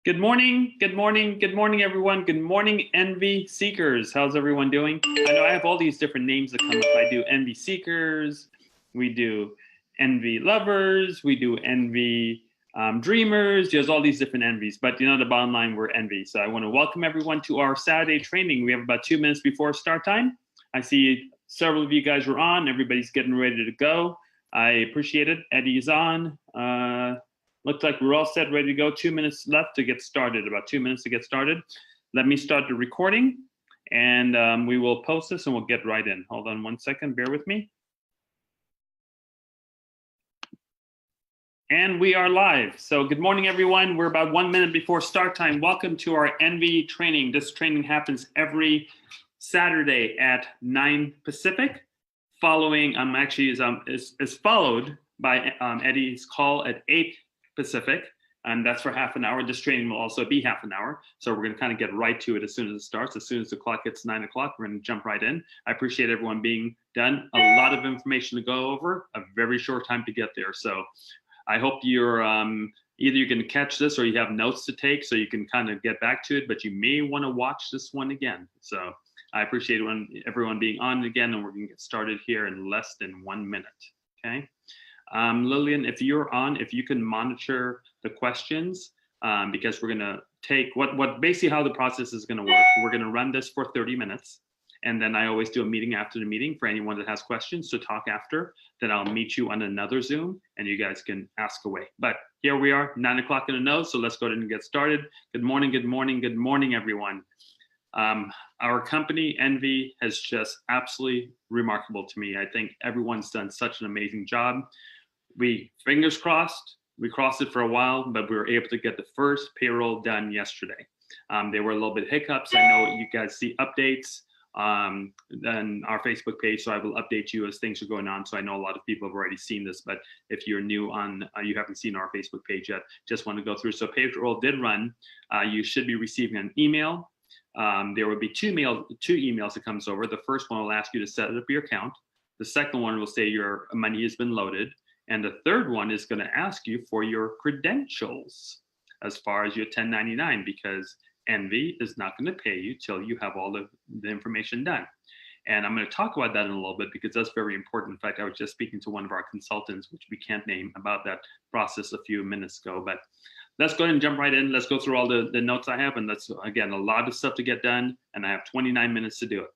Good morning, good morning, good morning, everyone. Good morning, Envy Seekers. How's everyone doing? I know I have all these different names that come up. I do Envy Seekers, we do Envy Lovers, we do Envy Dreamers. There's all these different envies, but you know, the bottom line, we're Envy. So I want to welcome everyone to our Saturday training. We have about 2 minutes before start time. I see several of you guys are on. Everybody's getting ready to go. I appreciate it. Eddie's on. Looks like we're all set, ready to go. 2 minutes left to get started, about 2 minutes to get started. Let me start the recording, and we will post this and we'll get right in. Hold on 1 second, bear with me. And we are live. So good morning, everyone. We're about 1 minute before start time. Welcome to our Envy training. This training happens every Saturday at 9 Pacific. Following, is followed by Eddie's call at 8 Pacific, and that's for half an hour. This training will also be half an hour, so we're going to kind of get right to it as soon as it starts. As soon as the clock hits 9 o'clock, we're going to jump right in. I appreciate everyone being done. A lot of information to go over, a very short time to get there. So I hope you're either you can catch this or you have notes to take so you can kind of get back to it, but you may want to watch this one again. So I appreciate everyone being on again, and we're going to get started here in less than 1 minute. Okay. Lillian, if you're on, if you can monitor the questions, because we're going to take basically how the process is going to work. We're going to run this for 30 minutes. And then I always do a meeting after the meeting for anyone that has questions to talk after. Then I'll meet you on another Zoom and you guys can ask away. But here we are, 9 o'clock in the nose. So let's go ahead and get started. Good morning, good morning, good morning, everyone. Our company, Envy, has just absolutely remarkable to me. I think everyone's done such an amazing job. Fingers crossed, we crossed it for a while, but we were able to get the first payroll done yesterday. There were a little bit of hiccups. I know you guys see updates on our Facebook page, so I will update you as things are going on. So I know a lot of people have already seen this, but if you're new on, you haven't seen our Facebook page yet, just want to go through. So payroll did run. You should be receiving an email. There will be two emails that comes over. The first one will ask you to set up your account. The second one will say your money has been loaded. And the third one is going to ask you for your credentials as far as your 1099, because Envy is not going to pay you till you have all the information done. And I'm going to talk about that in a little bit because that's very important. In fact, I was just speaking to one of our consultants, which we can't name, about that process a few minutes ago. But let's go ahead and jump right in. Let's go through all the notes I have. And that's, again, a lot of stuff to get done. And I have 29 minutes to do it.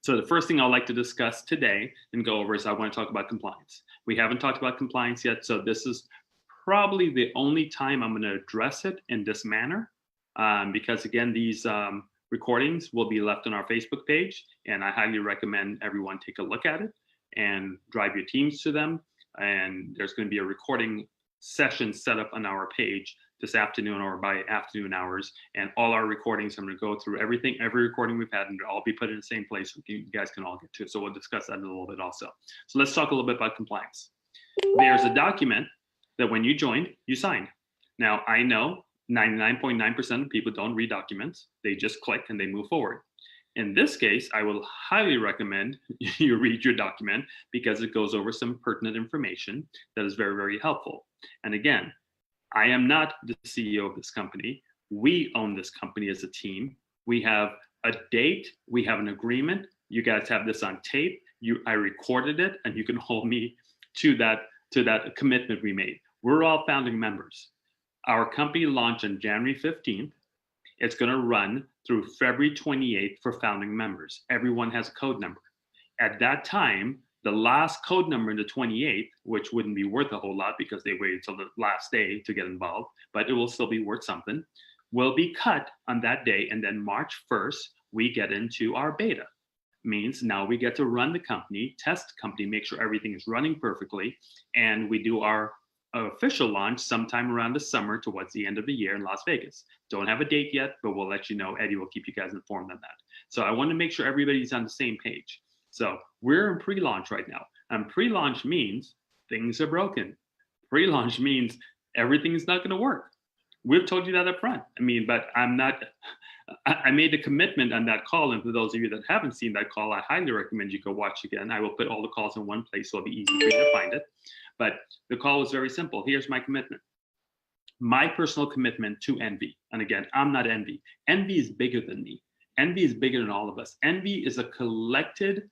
So the first thing I'd like to discuss today and go over is I want to talk about compliance. We haven't talked about compliance yet, so this is probably the only time I'm going to address it in this manner, because again, these recordings will be left on our Facebook page, and I highly recommend everyone take a look at it and drive your teams to them. And there's going to be a recording session set up on our page this afternoon or by afternoon hours, and all our recordings, I'm going to go through every recording we've had, and they'll all be put in the same place so you guys can all get to it. So we'll discuss that in a little bit also. So let's talk a little bit about compliance. There's a document that when you joined, you signed. Now, I know 99.9% of people don't read documents. They just click and they move forward. In this case, I will highly recommend you read your document because it goes over some pertinent information that is very, very helpful. And again, I am not the CEO of this company. We own this company as a team. We have a date. We have an agreement. You guys have this on tape. I recorded it, and you can hold me to that commitment we made. We're all founding members. Our company launched on January 15th. It's going to run through February 28th for founding members. Everyone has a code number. At that time, the last code number in the 28th, which wouldn't be worth a whole lot because they waited till the last day to get involved, but it will still be worth something, will be cut on that day. And then March 1st, we get into our beta. Means now we get to run the company, test the company, make sure everything is running perfectly. And we do our official launch sometime around the summer towards the end of the year in Las Vegas. Don't have a date yet, but we'll let you know. Eddie will keep you guys informed on that. So I want to make sure everybody's on the same page. So we're in pre-launch right now. And pre-launch means things are broken. Pre-launch means everything is not going to work. We've told you that up front. I mean, but I made a commitment on that call. And for those of you that haven't seen that call, I highly recommend you go watch again. I will put all the calls in one place so it'll be easy for you to find it. But the call was very simple. Here's my commitment. my personal commitment to envy. And again, I'm not envy. Envy is bigger than me. Envy is bigger than all of us. Envy is a collected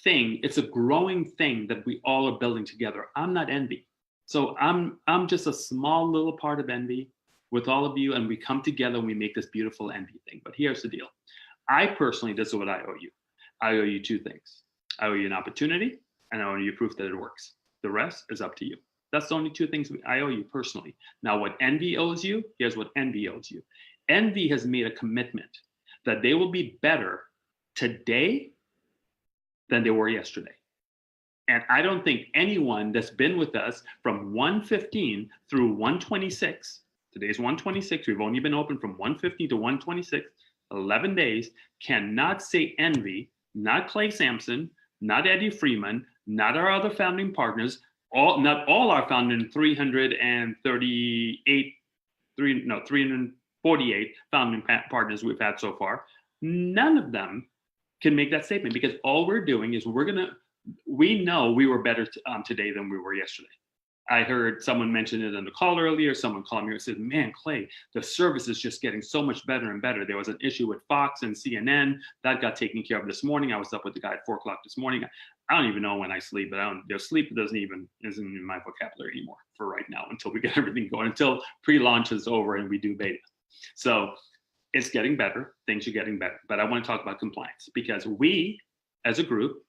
thing. It's a growing thing that we all are building together. I'm not envy. So I'm just a small little part of envy with all of you, and we come together and we make this beautiful envy thing. But here's the deal. I personally, this is what I owe you. I owe you two things. I owe you an opportunity, and I owe you proof that it works. The rest is up to you. That's the only two things I owe you personally. Now, what envy owes you, here's what envy owes you. Envy has made a commitment that they will be better today than they were yesterday. And I don't think anyone that's been with us from 115 through 126, today's 126, we've only been open from 115 to 126, 11 days, cannot say envy, not Clay Sampson, not Eddie Freeman, not our other founding partners, not all our founding 348 founding partners we've had so far. None of them can make that statement, because all we're doing is we know we were better today than we were yesterday. I heard someone mention it in the call earlier. Someone called me and said, man, Clay, the service is just getting so much better and better. There was an issue with Fox and CNN that got taken care of this morning. I was up with the guy at 4 o'clock this morning. I don't even know when I sleep, but sleep isn't in my vocabulary anymore for right now, until we get everything going, until pre-launch is over and we do beta. So it's getting better. Things are getting better. But I want to talk about compliance, because we, as a group,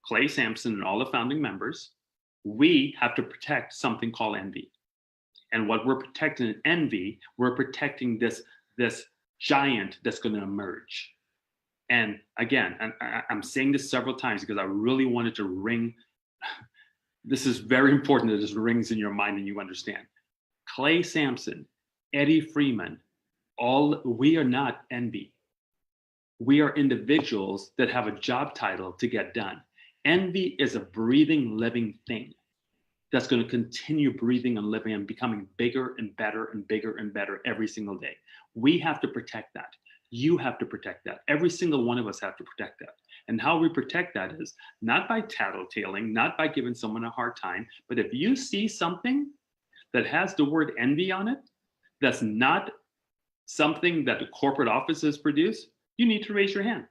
Clay Sampson and all the founding members, we have to protect something called envy. And what we're protecting in envy, we're protecting this giant that's going to emerge. And again, I'm saying this several times because I really wanted to ring. This is very important that this rings in your mind and you understand. Clay Sampson, Eddie Freeman, we are not envy. We are individuals that have a job title to get done. Envy is a breathing, living thing that's going to continue breathing and living and becoming bigger and better and bigger and better every single day. We have to protect that. You have to protect that. Every single one of us have to protect that. And how we protect that is not by tattletaling, not by giving someone a hard time, but if you see something that has the word envy on it, that's not something that the corporate offices produce, you need to raise your hand.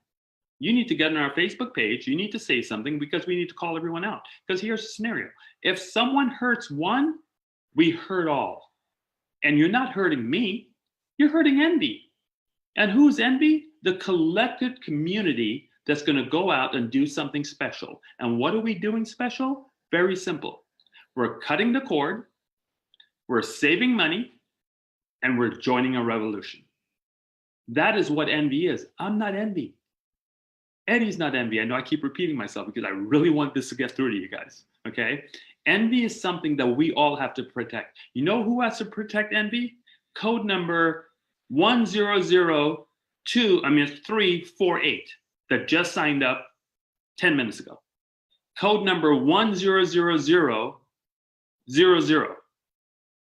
You need to get on our Facebook page. You need to say something, because we need to call everyone out. Because here's the scenario. If someone hurts one, we hurt all. And you're not hurting me, you're hurting envy. And who's envy? The collected community that's going to go out and do something special. And what are we doing special? Very simple. We're cutting the cord, we're saving money, and we're joining a revolution. That is what envy is. I'm not envy. Eddie's not envy. I know I keep repeating myself because I really want this to get through to you guys, okay? Envy is something that we all have to protect. You know who has to protect envy? Code number 348 that just signed up 10 minutes ago. Code number 100000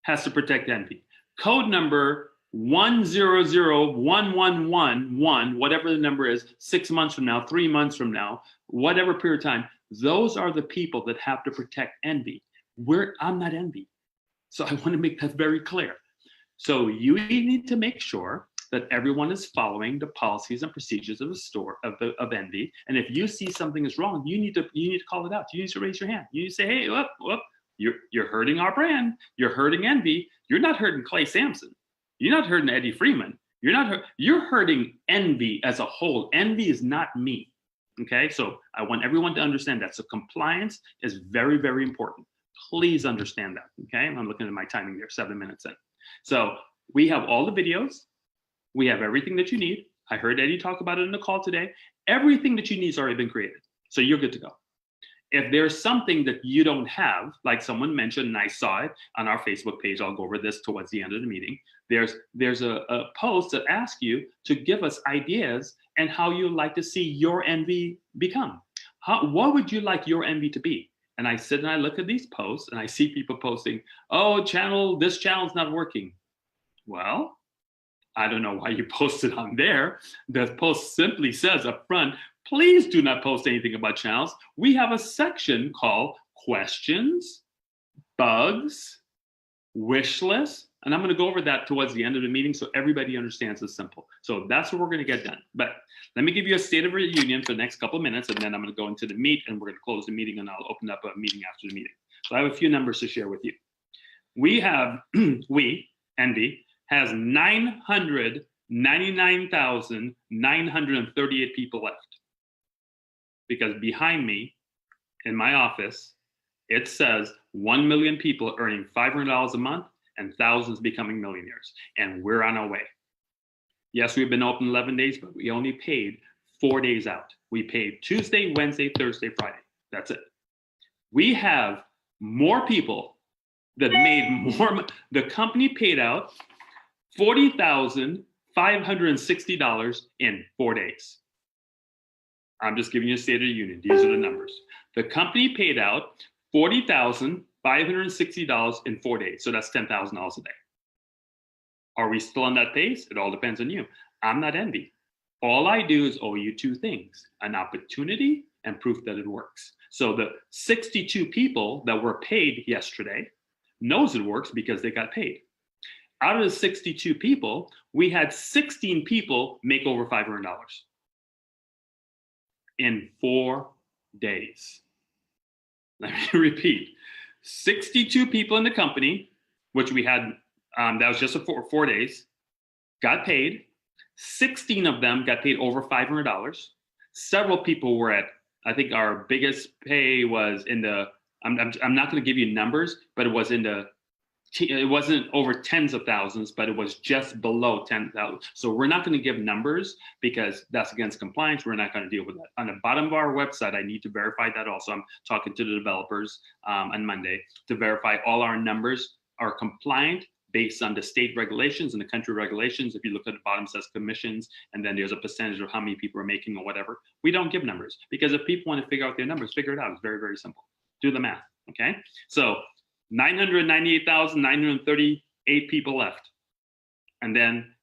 has to protect envy. Code number 100111, whatever the number is, 6 months from now, 3 months from now, whatever period of time, those are the people that have to protect envy. I'm not envy. So I want to make that very clear. So you need to make sure that everyone is following the policies and procedures of the store of envy. And if you see something is wrong, you need to call it out. You need to raise your hand. You need to say, hey, whoop, you're hurting our brand. You're hurting envy. You're not hurting Clay Sampson. You're not hurting Eddie Freeman. You're hurting envy as a whole. Envy is not me. Okay, so I want everyone to understand that. So compliance is very, very important. Please understand that. Okay, I'm looking at my timing there, 7 minutes in. So we have all the videos. We have everything that you need. I heard Eddie talk about it in the call today. Everything that you need has already been created. So you're good to go. If there's something that you don't have, like someone mentioned, and I saw it on our Facebook page, I'll go over this towards the end of the meeting. There's a post that asks you to give us ideas and how you'd like to see your envy become. What would you like your envy to be? And I sit and I look at these posts and I see people posting, oh, this channel's not working. Well, I don't know why you posted on there. The post simply says up front, please do not post anything about channels. We have a section called questions, bugs, wish list. And I'm going to go over that towards the end of the meeting so everybody understands it's simple. So that's what we're going to get done. But let me give you a state of the union for the next couple of minutes, and then I'm going to go into the meat, and we're going to close the meeting, and I'll open up a meeting after the meeting. So I have a few numbers to share with you. We have, Envy, has 999,938 people left. Because behind me, in my office, it says 1 million people earning $500 a month and thousands becoming millionaires. And we're on our way. Yes, we've been open 11 days, but we only paid 4 days out. We paid Tuesday, Wednesday, Thursday, Friday. That's it. We have more people that made more. The company paid out $40,560 in 4 days. I'm just giving you a state of the union. These are the numbers. The company paid out $40,560 in 4 days. So that's $10,000 a day. Are we still on that pace? It all depends on you. I'm not Envy. All I do is owe you two things: an opportunity and proof that it works. So the 62 people that were paid yesterday knows it works because they got paid. Out of the 62 people, we had 16 people make over $500 in 4 days. Let me repeat. 62 people in the company, which we had, that was just 4 days, got paid. 16 of them got paid over $500. Several people were at, I think our biggest pay was in the, I'm not going to give you numbers, but it was in the, it wasn't over tens of thousands, but it was just below 10,000. So we're not going to give numbers because that's against compliance. We're not going to deal with that. On the bottom of our website, I need to verify that also. I'm talking to the developers on Monday to verify all our numbers are compliant based on the state regulations and the country regulations. If you look at the bottom, it says commissions, and then there's a percentage of how many people are making or whatever. We don't give numbers because if people want to figure out their numbers, figure it out. It's very, very simple. Do the math, okay? So 998,938 people left. And then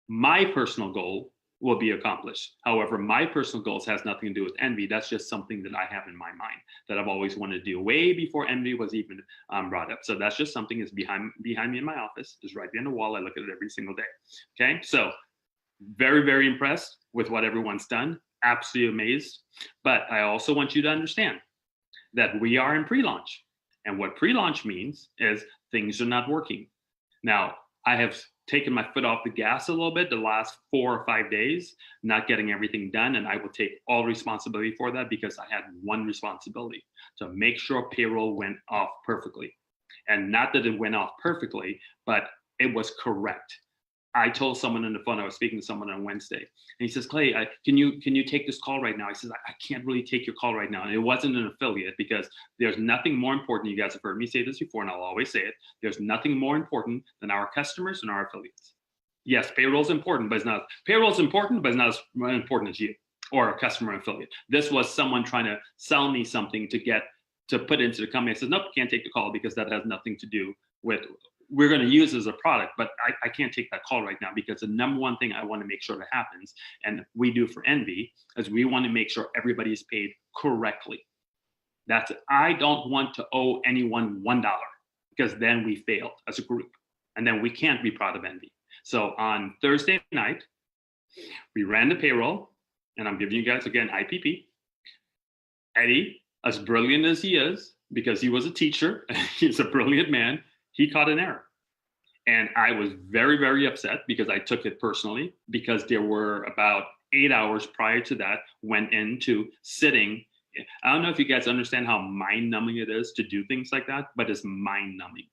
my personal goal will be accomplished. However, my personal goals has nothing to do with Envy. That's just something that I have in my mind that I've always wanted to do way before Envy was even brought up. So that's just something that's behind me in my office, is right behind the wall. I look at it every single day. Okay, so very, very impressed with what everyone's done. Absolutely amazed. But I also want you to understand that we are in pre-launch. And what pre-launch means is things are not working. Now, I have taken my foot off the gas a little bit the last 4 or 5 days, not getting everything done. And I will take all responsibility for that because I had one responsibility: to make sure payroll went off perfectly. And not that it went off perfectly, but it was correct. I told someone on the phone, I was speaking to someone on Wednesday, and he says, Clay, can you take this call right now? I said, I can't really take your call right now. And it wasn't an affiliate because there's nothing more important. You guys have heard me say this before, and I'll always say it. There's nothing more important than our customers and our affiliates. Yes, payroll's important, but it's not as important as you or a customer affiliate. This was someone trying to sell me something to put into the company. I said, nope, can't take the call because that has nothing to do with, we're going to use it as a product, but I can't take that call right now because the number one thing I want to make sure that happens, and we do for Envy, is we want to make sure everybody is paid correctly. That's it. I don't want to owe anyone $1 because then we failed as a group, and then we can't be proud of Envy. So on Thursday night, we ran the payroll, and I'm giving you guys, again, IPP. Eddie, as brilliant as he is, because he was a teacher, he's a brilliant man, he caught an error. And I was very, very upset because I took it personally, because there were about 8 hours prior to that went into sitting. I don't know if you guys understand how mind-numbing it is to do things like that, but it's mind-numbing.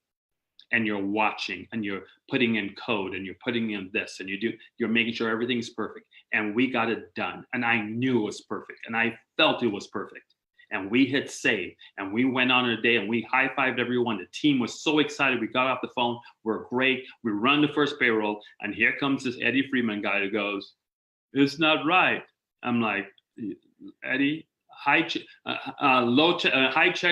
And you're watching and you're putting in code and you're putting in this and you're making sure everything's perfect. And we got it done. And I knew it was perfect. And I felt it was perfect. And we hit save and we went on a day and we high-fived everyone. The team was so excited. We got off the phone. We're great. We run the first payroll. And here comes this Eddie Freeman guy who goes, it's not right. I'm like, Eddie, high check,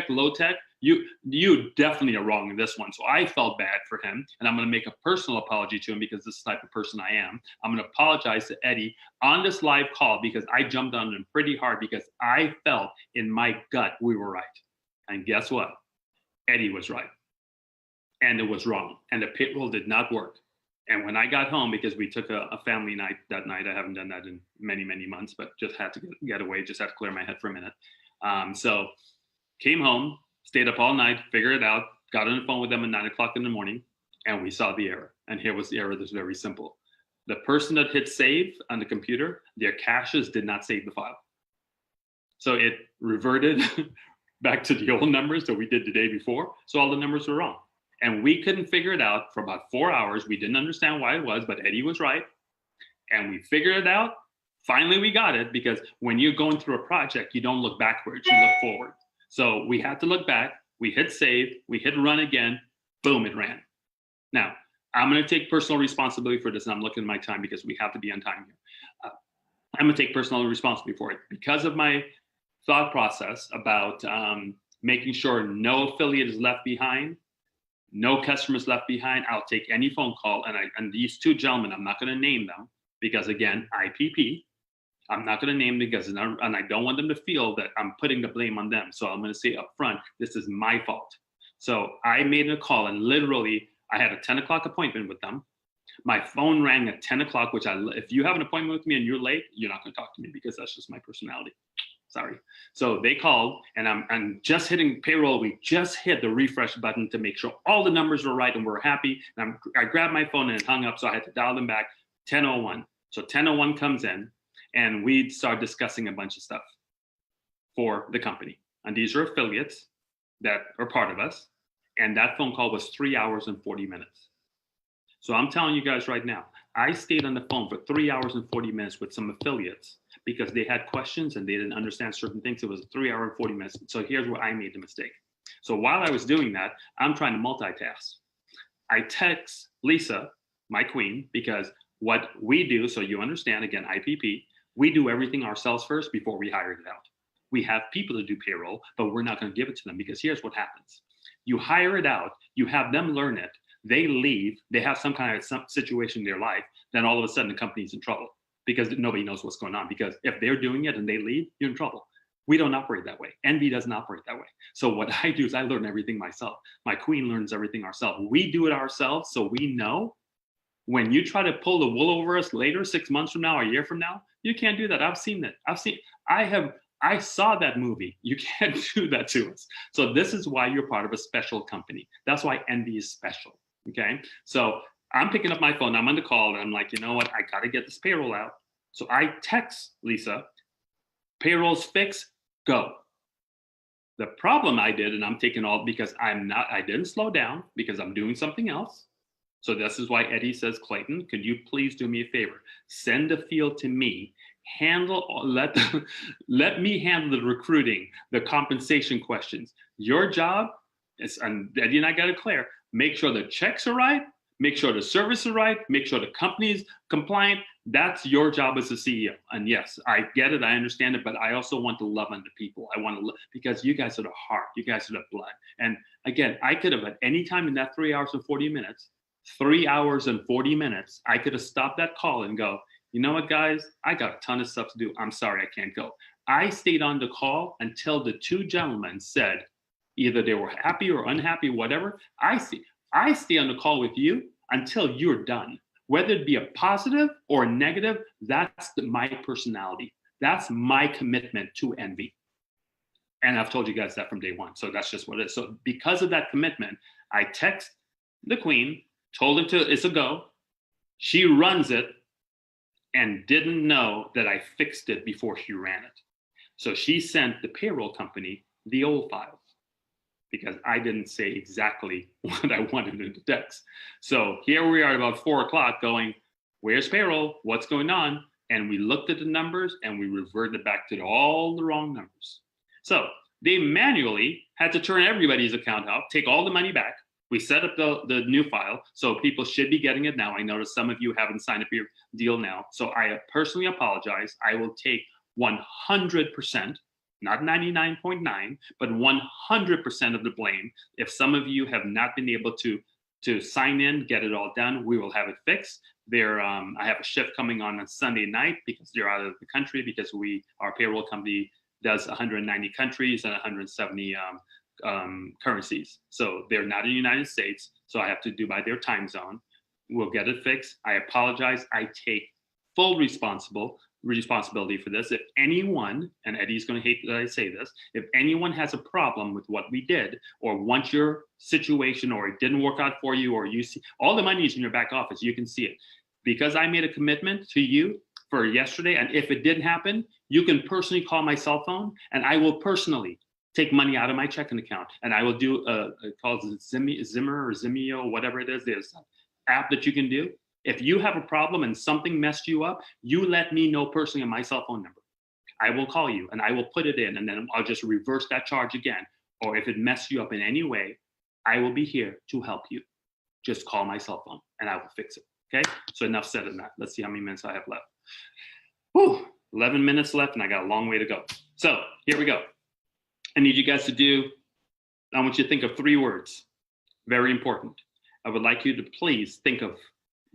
low tech. You definitely are wrong in this one. So I felt bad for him, and I'm going to make a personal apology to him because this is the type of person I am. I'm going to apologize to Eddie on this live call because I jumped on him pretty hard because I felt in my gut we were right. And guess what? Eddie was right. and it was wrong, and the payroll did not work. And when I got home, because we took a family night that night, I haven't done that in many, many months, but just had to get away, just had to clear my head for a minute. So came home, stayed up all night, figured it out, got on the phone with them at 9 o'clock in the morning, and we saw the error. And here was the error that's very simple. The person that hit save on the computer, their caches did not save the file. So it reverted back to the old numbers that we did the day before. So all the numbers were wrong. And we couldn't figure it out for about 4 hours. We didn't understand why it was, but Eddie was right. And we figured it out. Finally, we got it, because when you're going through a project, you don't look backwards, you look forward. So we had to look back. We hit save, we hit run again, boom, it ran. Now, I'm going to take personal responsibility for this, and I'm looking at my time because we have to be on time here. I'm going to take personal responsibility for it because of my thought process about making sure no affiliate is left behind, no customers left behind. I'll take any phone call, and these two gentlemen, I'm not going to name them because, again, IPP. I'm not going to name them because, and I don't want them to feel that I'm putting the blame on them. So I'm going to say up front, this is my fault. So I made a call, and literally I had a 10 o'clock appointment with them. My phone rang at 10 o'clock, which if you have an appointment with me and you're late, you're not going to talk to me because that's just my personality. Sorry. So they called, and I'm just hitting payroll. We just hit the refresh button to make sure all the numbers were right and we're happy. And I grabbed my phone and it hung up, so I had to dial them back. 10:01. So 10:01 comes in, and we start discussing a bunch of stuff for the company. And these are affiliates that are part of us. And that phone call was 3 hours and 40 minutes. So I'm telling you guys right now, I stayed on the phone for 3 hours and 40 minutes with some affiliates because they had questions and they didn't understand certain things. It was 3 hours and 40 minutes. So here's where I made the mistake. So while I was doing that, I'm trying to multitask. I text Lisa, my queen, because what we do, so you understand, again, IPP, we do everything ourselves first before we hire it out. We have people to do payroll, but we're not going to give it to them because here's what happens. You hire it out, you have them learn it, they leave, they have some kind of situation in their life, then all of a sudden the company's in trouble because nobody knows what's going on. Because if they're doing it and they leave, you're in trouble. We don't operate that way. Envy doesn't operate that way. So what I do is I learn everything myself. My queen learns everything ourselves. We do it ourselves, so we know. When you try to pull the wool over us later, 6 months from now, a year from now, you can't do that. I've seen it. I saw that movie. You can't do that to us. So this is why you're part of a special company. That's why Envy is special, okay? So I'm picking up my phone. I'm on the call, and I'm like, you know what? I got to get this payroll out. So I text Lisa, payroll's fixed, go. The problem I did, and I'm taking all, because I didn't slow down because I'm doing something else. So this is why Eddie says, Clayton, could you please do me a favor? Send the field to me. Let me handle the recruiting, the compensation questions. Your job is, and Eddie and I got to clear, make sure the checks are right, make sure the service is right, make sure the company's compliant. That's your job as a CEO. And yes, I get it, I understand it, but I also want to love on the people. I want to, because you guys are the heart, you guys are the blood. And again, I could have at any time in that 3 hours and 40 minutes, 3 hours and 40 minutes, I could have stopped that call and go, you know what, guys, I got a ton of stuff to do. I'm sorry, I can't go. I stayed on the call until the two gentlemen said either they were happy or unhappy, whatever. I stay on the call with you until you're done. Whether it be a positive or a negative, that's my personality. That's my commitment to Envy. And I've told you guys that from day one. So that's just what it is. So because of that commitment, I text the queen, told her it's a go. She runs it and didn't know that I fixed it before she ran it. So she sent the payroll company the old files because I didn't say exactly what I wanted in the text. So here we are about 4 o'clock going, where's payroll? What's going on? And we looked at the numbers and we reverted back to all the wrong numbers. So they manually had to turn everybody's account off, take all the money back. We set up the new file, so people should be getting it now. I noticed some of you haven't signed up your deal now. So I personally apologize. I will take 100%, not 99.9, but 100% of the blame. If some of you have not been able to sign in, get it all done, we will have it fixed. I have a shift coming on Sunday night because they're out of the country because our payroll company does 190 countries and 170 currencies. So they're not in the United States. So I have to do by their time zone. We'll get it fixed. I apologize. I take full responsibility for this. If anyone, and Eddie's going to hate that I say this, if anyone has a problem with what we did, or wants your situation, or it didn't work out for you, or you see all the money is in your back office, you can see it. Because I made a commitment to you for yesterday, and if it didn't happen, you can personally call my cell phone, and I will personally take money out of my checking account, and I will do called Zimmer or Zimeo, whatever it is. There's an app that you can do. If you have a problem and something messed you up, you let me know personally on my cell phone number. I will call you and I will put it in, and then I'll just reverse that charge again. Or if it messed you up in any way, I will be here to help you. Just call my cell phone and I will fix it. Okay? So enough said on that. Let's see how many minutes I have left. Whew, 11 minutes left and I got a long way to go. So here we go. I need you guys to I want you to think of 3 words. Very important. I would like you to please think of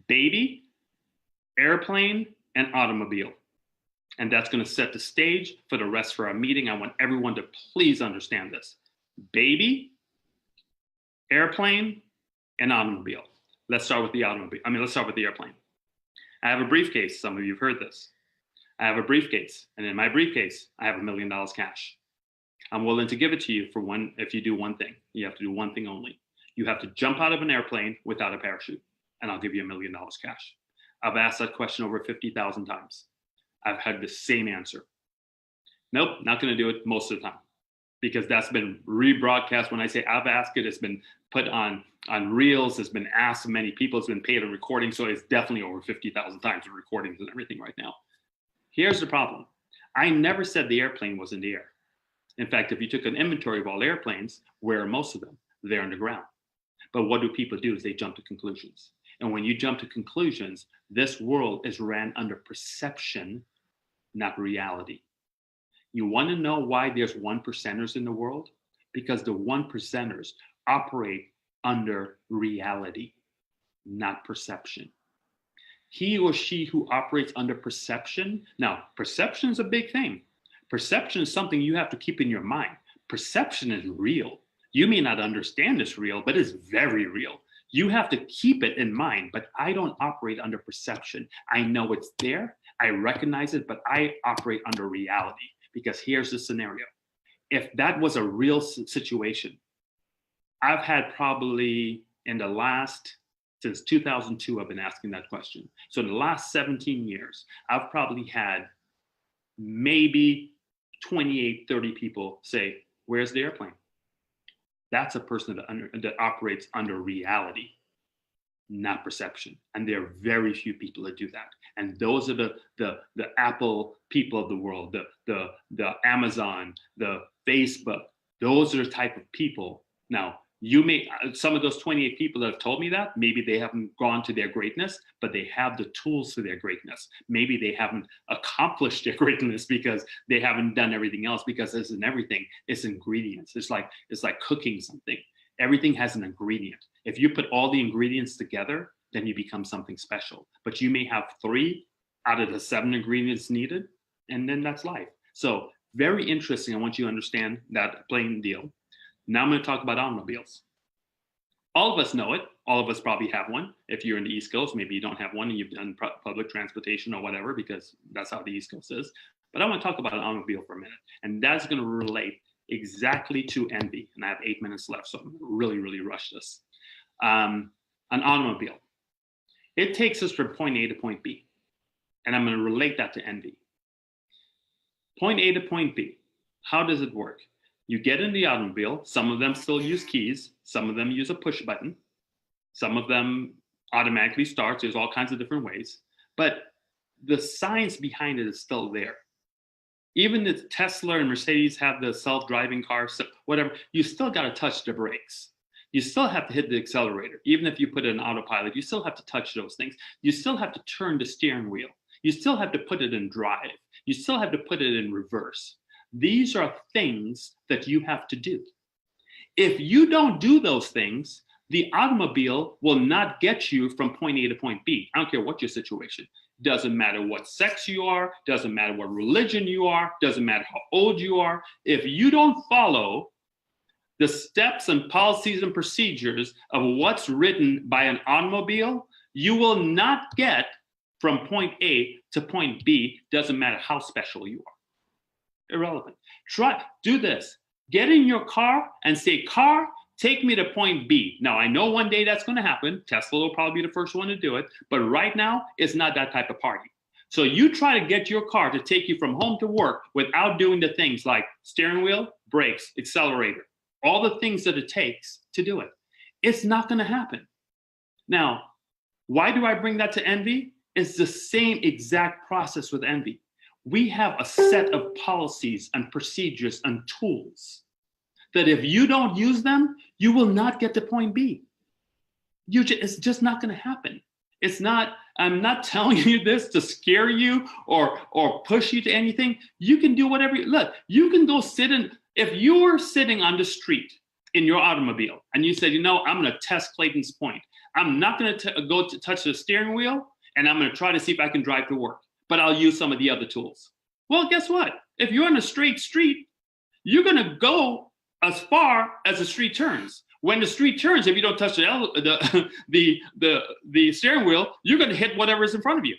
baby, airplane, and automobile. And that's going to set the stage for the rest of our meeting. I want everyone to please understand this. Baby, airplane, and automobile. Let's start with the automobile. Let's start with the airplane. I have a briefcase. Some of you have heard this. I have a briefcase, and in my briefcase, I have $1 million cash. I'm willing to give it to you for if you do one thing. You have to do one thing only. You have to jump out of an airplane without a parachute, and I'll give you $1 million cash. I've asked that question over 50,000 times. I've had the same answer. Nope, not going to do it most of the time, because that's been rebroadcast. When I say I've asked it, it's been put on reels. It's been asked to many people. It's been paid a recording. So it's definitely over 50,000 times with recordings and everything right now. Here's the problem. I never said the airplane was in the air. In fact, if you took an inventory of all airplanes, where are most of them? They're on the ground. But what do people do is they jump to conclusions. And when you jump to conclusions, this world is ran under perception, not reality. You want to know why there's 1%ers in the world? Because the 1%ers operate under reality, not perception. He or she who operates under perception, now perception is a big thing. Perception is something you have to keep in your mind. Perception is real. You may not understand it's real, but it's very real. You have to keep it in mind, but I don't operate under perception. I know it's there, I recognize it, but I operate under reality, because here's the scenario. If that was a real situation, I've had probably since 2002, I've been asking that question. So in the last 17 years, I've probably had maybe 28, 30 people say, where's the airplane? That's a person that operates under reality, not perception. And there are very few people that do that. And those are the Apple people of the world, the Amazon, the Facebook. Those are the type of people. Now, some of those 28 people that have told me that, maybe they haven't gone to their greatness, but they have the tools for their greatness. Maybe they haven't accomplished their greatness because they haven't done everything else, because it's in everything, it's ingredients. It's like cooking something. Everything has an ingredient. If you put all the ingredients together, then you become something special. But you may have 3 out of the 7 ingredients needed, and then that's life. So very interesting. I want you to understand that plain deal. Now I'm going to talk about automobiles. All of us know it. All of us probably have one. If you're in the East Coast, maybe you don't have one and you've done public transportation or whatever, because that's how the East Coast is. But I want to talk about an automobile for a minute. And that's going to relate exactly to envy. And I have 8 minutes left, so I'm going to really, really rush this. An automobile. It takes us from point A to point B. And I'm going to relate that to envy. Point A to point B. How does it work? You get in the automobile. Some of them still use keys. Some of them use a push button. Some of them automatically starts. There's all kinds of different ways. But the science behind it is still there. Even the Tesla and Mercedes have the self-driving cars, whatever, you still got to touch the brakes. You still have to hit the accelerator. Even if you put it in autopilot, you still have to touch those things. You still have to turn the steering wheel. You still have to put it in drive. You still have to put it in reverse. These are things that you have to do. If you don't do those things, the automobile will not get you from point A to point B. I don't care what your situation. Doesn't matter what sex you are, doesn't matter what religion you are, doesn't matter how old you are. If you don't follow the steps and policies and procedures of what's written by an automobile, you will not get from point A to point B, doesn't matter how special you are. Irrelevant. Do this. Get in your car and say, car, take me to point B. Now, I know one day that's going to happen. Tesla will probably be the first one to do it. But right now, it's not that type of party. So you try to get your car to take you from home to work without doing the things like steering wheel, brakes, accelerator, all the things that it takes to do it. It's not going to happen. Now, why do I bring that to envy? It's the same exact process with envy. We have a set of policies and procedures and tools that if you don't use them, you will not get to point B. It's just not going to happen. It's not, I'm not telling you this to scare you or push you to anything. You can do whatever look, you can go sit in, if you were sitting on the street in your automobile and you said, you know, I'm going to test Clayton's point. I'm not going to go to touch the steering wheel and I'm going to try to see if I can drive to work, but I'll use some of the other tools. Well, guess what? If you're on a straight street, you're going to go as far as the street turns. When the street turns, if you don't touch the steering wheel, you're going to hit whatever is in front of you.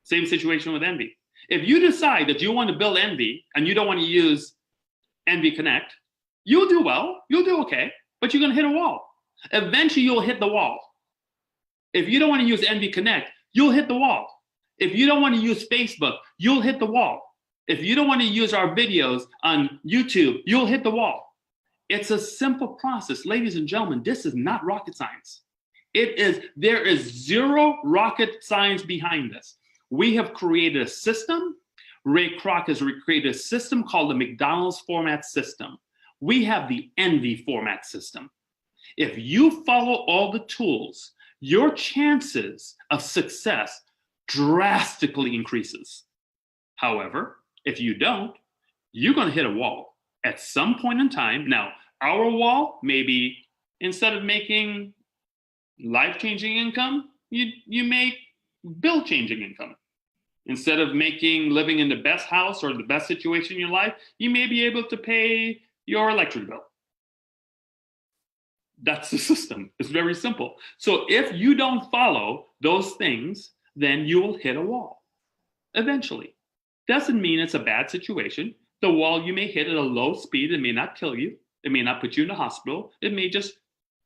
Same situation with envy. If you decide that you want to build envy and you don't want to use Envy Connect, you'll do well, you'll do okay, but you're going to hit a wall. Eventually, you'll hit the wall. If you don't want to use Envy Connect, you'll hit the wall. If you don't want to use Facebook, you'll hit the wall. If you don't want to use our videos on YouTube, you'll hit the wall. It's a simple process. Ladies and gentlemen, this is not rocket science. There is zero rocket science behind this. We have created a system. Ray Kroc has created a system called the McDonald's format system. We have the envy format system. If you follow all the tools, your chances of success drastically increases. However, if you don't, you're going to hit a wall at some point in time. Now, our wall, maybe instead of making life-changing income, you make bill-changing income. Instead of living in the best house or the best situation in your life, you may be able to pay your electric bill. That's the system. It's very simple. So if you don't follow those things, then you will hit a wall eventually. Doesn't mean it's a bad situation. The wall you may hit at a low speed. It may not kill you. It may not put you in the hospital. It may just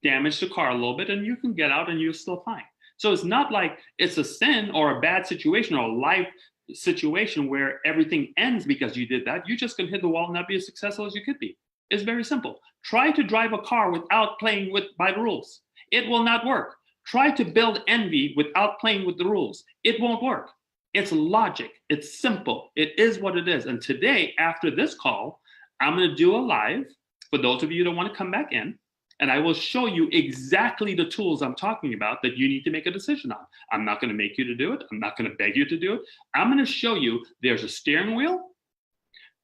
damage the car a little bit and you can get out and you're still fine. So it's not like it's a sin or a bad situation or a life situation where everything ends because you did that. You're just going to hit the wall and not be as successful as you could be. It's very simple. Try to drive a car without playing by the rules. It will not work. Try to build envy without playing with the rules. It won't work. It's logic. It's simple. It is what it is. And today, after this call, I'm going to do a live for those of you that want to come back in. And I will show you exactly the tools I'm talking about that you need to make a decision on. I'm not going to make you to do it. I'm not going to beg you to do it. I'm going to show you there's a steering wheel,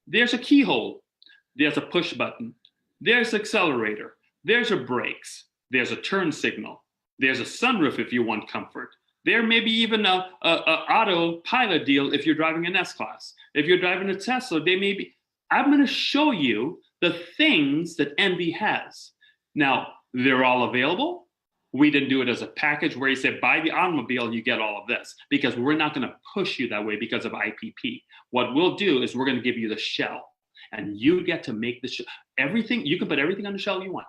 there's a keyhole, there's a push button, there's accelerator, there's a brakes, there's a turn signal, there's a sunroof if you want comfort. There may be even a autopilot deal if you're driving an S-Class. If you're driving a Tesla, they may be. I'm going to show you the things that envy has. Now, they're all available. We didn't do it as a package where you said, buy the automobile, you get all of this, because we're not going to push you that way because of IPP. What we'll do is we're going to give you the shell, and you get to make the shell. Everything, you can put everything on the shell you want,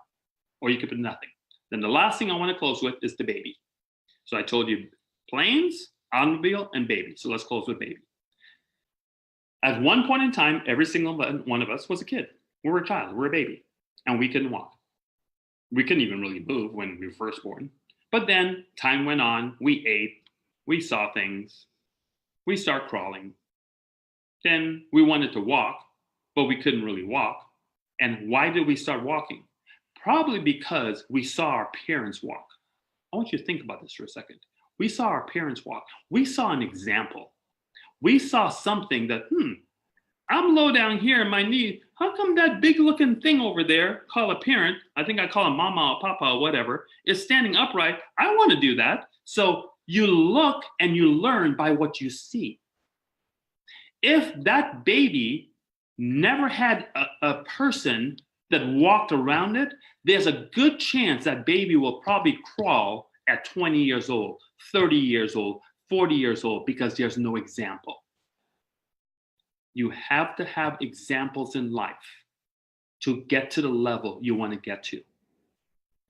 or you can put nothing. Then the last thing I want to close with is the baby. So I told you planes, automobile, and baby. So let's close with baby. At one point in time, every single one of us was a kid. We were a child, we were a baby, and we couldn't walk. We couldn't even really move when we were first born. But then time went on, we ate, we saw things, we start crawling. Then we wanted to walk, but we couldn't really walk. And why did we start walking? Probably because we saw our parents walk. I want you to think about this for a second. We saw our parents walk. We saw an example. We saw something that, I'm low down here in my knee. How come that big looking thing over there, called a parent, I think I call him mama or papa or whatever, is standing upright? I want to do that. So you look and you learn by what you see. If that baby never had a person that walked around it, there's a good chance that baby will probably crawl at 20 years old, 30 years old, 40 years old, because there's no example. You have to have examples in life to get to the level you want to get to.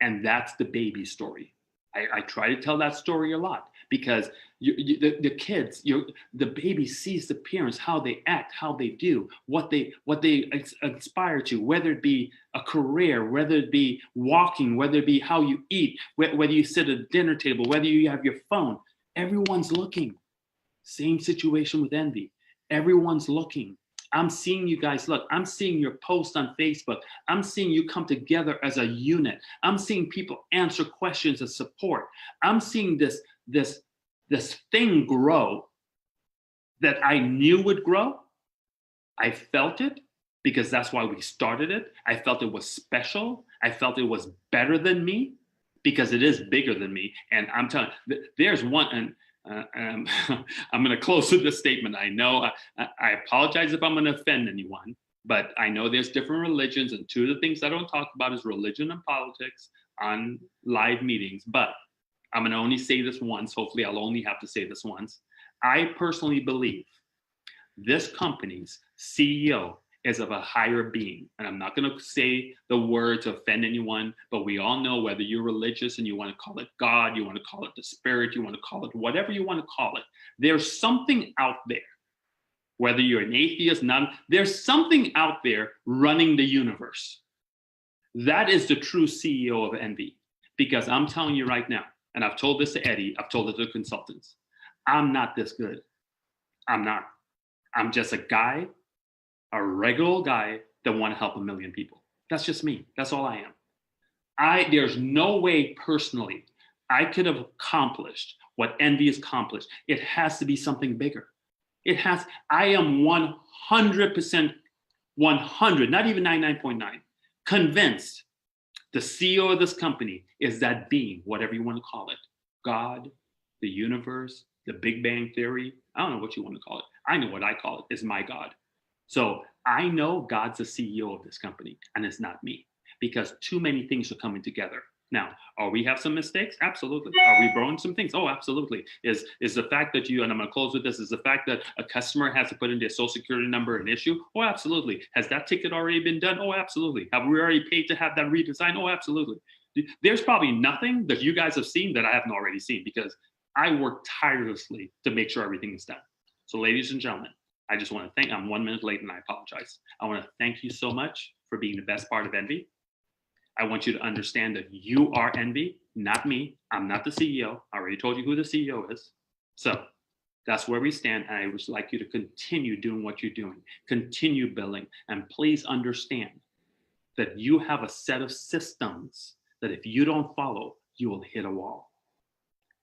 And that's the baby story. I try to tell that story a lot because the kids, the baby sees the parents, how they act, how they do, what they aspire to, whether it be a career, whether it be walking, whether it be how you eat, whether you sit at a dinner table, whether you have your phone. Everyone's looking. Same situation with envy. Everyone's looking. I'm seeing you guys look. I'm seeing your post on Facebook. I'm seeing you come together as a unit. I'm seeing people answer questions of support. I'm seeing this thing grow that I knew would grow. I felt it because that's why we started it. I felt it was special. I felt it was better than me because it is bigger than me. And I'm telling you, there's one, and I'm going to close with this statement. I know I apologize if I'm going to offend anyone, but I know there's different religions, and two of the things I don't talk about is religion and politics on live meetings. But I'm going to only say this once. Hopefully, I'll only have to say this once. I personally believe this company's CEO is of a higher being. And I'm not going to say the word to offend anyone, but we all know whether you're religious and you want to call it God, you want to call it the spirit, you want to call it whatever you want to call it. There's something out there, whether you're an atheist, there's something out there running the universe. That is the true CEO of envy. Because I'm telling you right now, and I've told this to Eddie, I've told it to the consultants, I'm not this good. I'm not. I'm just a guy, a regular guy that want to help a million people. That's just me. That's all I am. There's no way personally I could have accomplished what envy has accomplished. It has to be something bigger. I am 100%, 100, not even 99.9, convinced the CEO of this company is that being, whatever you want to call it, God, the universe, the Big Bang Theory. I don't know what you want to call it. I know what I call it, is my God. So I know God's the CEO of this company, and it's not me, because too many things are coming together. Now, are we have some mistakes? Absolutely. Are we growing some things? Oh, absolutely. Is the fact that and I'm going to close with this, is the fact that a customer has to put in their social security number an issue? Oh, absolutely. Has that ticket already been done? Oh, absolutely. Have we already paid to have that redesigned? Oh, absolutely. There's probably nothing that you guys have seen that I haven't already seen, because I work tirelessly to make sure everything is done. So ladies and gentlemen, I just want to thank, I'm 1 minute late and I apologize. I want to thank you so much for being the best part of envy. I want you to understand that you are envy, not me. I'm not the CEO. I already told you who the CEO is. So that's where we stand. And I would like you to continue doing what you're doing, continue building, and please understand that you have a set of systems that if you don't follow, you will hit a wall.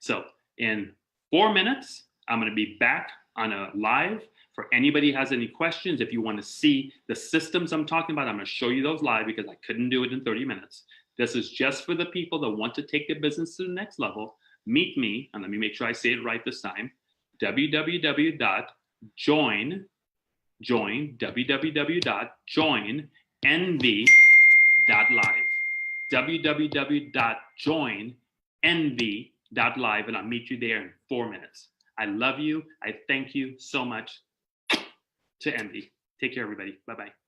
So in 4 minutes, I'm going to be back on a live. For anybody who has any questions, if you want to see the systems I'm talking about, I'm going to show you those live because I couldn't do it in 30 minutes. This is just for the people that want to take their business to the next level. Meet me, and let me make sure I say it right this time, www.join.nv.live, www.joinnv.live, and I'll meet you there in 4 minutes. I love you. I thank you so much. To envy. Take care, everybody. Bye-bye.